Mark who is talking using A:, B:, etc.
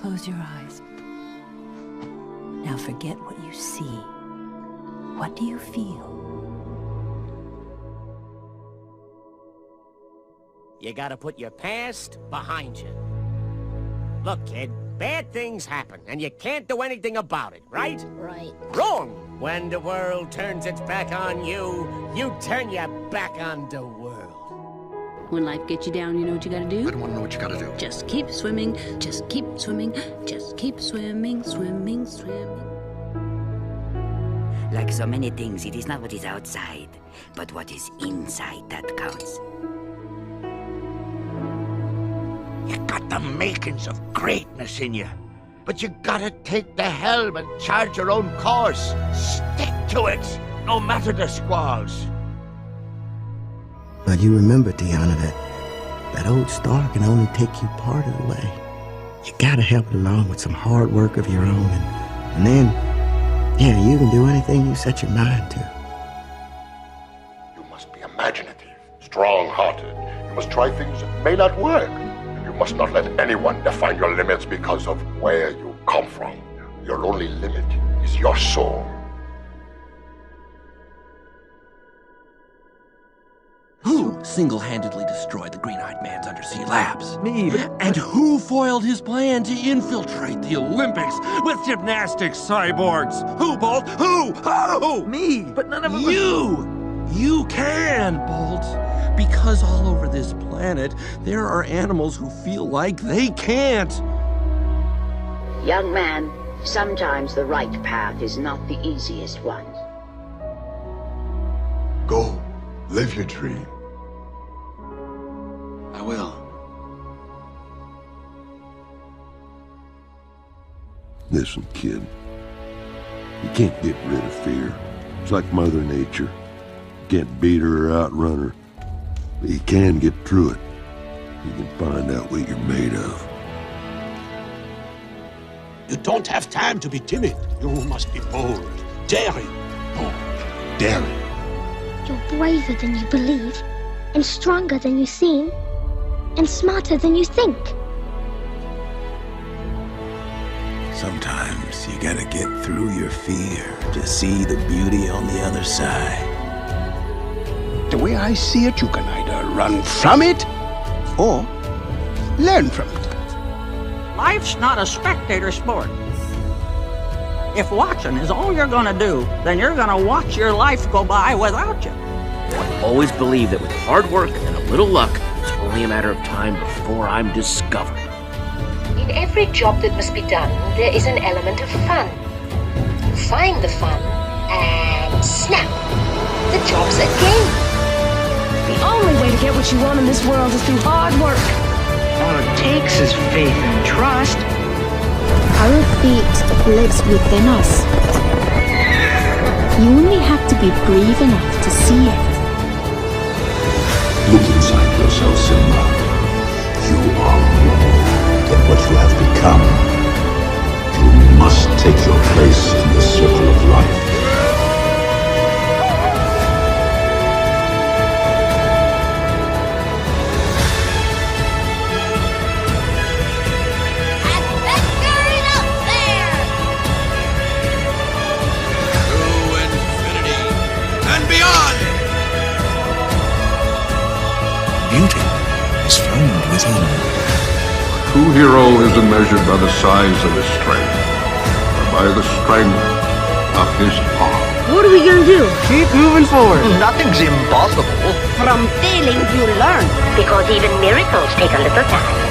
A: Close your eyes. Now forget what you see. What do you feel?
B: You gotta put your past behind you. Look, kid, bad things happen, and you can't do anything about it, right?
C: Right.
B: Wrong! When the world turns its back on you, you turn your back on the world.
C: When life gets you down, you know what you gotta do?
D: I don't want to know what you gotta do.
C: Just keep swimming, just keep swimming, just keep swimming, swimming, swimming.
E: Like so many things, it is not what is outside, but what is inside that counts.
F: You got the makings of greatness in you, but you gotta take the helm and charge your own course. Stick to it, no matter the squalls.
G: But you remember, Tiana, that old star can only take you part of the way. You gotta help it along with some hard work of your own, and then, yeah, you can do anything you set your mind to.
D: You must be imaginative, strong-hearted. You must try things that may not work. And you must not let anyone define your limits because of where you come from. Your only limit is your soul.
H: Who single-handedly destroyed the Green-Eyed Man's undersea labs?
I: Me.
H: And who foiled his plan to infiltrate the Olympics with gymnastics cyborgs? Who, Bolt? Who?
I: Me. But none of them.
H: You can, Bolt. Because all over this planet, there are animals who feel like they can't.
J: Young man, sometimes the right path is not the easiest one.
D: Go. Live your dream.
H: I will.
K: Listen, kid. You can't get rid of fear. It's like Mother Nature. You can't beat her or outrun her. But you can get through it. You can find out what you're made of.
F: You don't have time to be timid. You must be bold, daring.
D: Bold, daring.
L: You're braver than you believe, and stronger than you seem, and smarter than you think.
G: Sometimes you gotta get through your fear to see the beauty on the other side.
F: The way I see it, you can either run from it or learn from it.
I: Life's not a spectator sport. If watching is all you're gonna do, then you're gonna watch your life go by without you.
M: I've always believed that with hard work and a little luck, it's only a matter of time before I'm discovered.
N: In every job that must be done, there is an element of fun. Find the fun, and snap! The job's a game.
O: The only way to get what you want in this world is through hard work.
P: All it takes is faith and trust.
L: Our fate lives within us. You only have to be brave enough to see it.
K: Look inside yourself, Simba. You are more than what you have become. You must take your place in the circle of life.
Q: Beauty is found within.
K: A true hero isn't measured by the size of his strength, but by the strength of his heart.
O: What are we gonna do?
I: Keep moving forward.
P: Nothing's impossible.
O: From failing, you learn.
N: Because even miracles take a little time.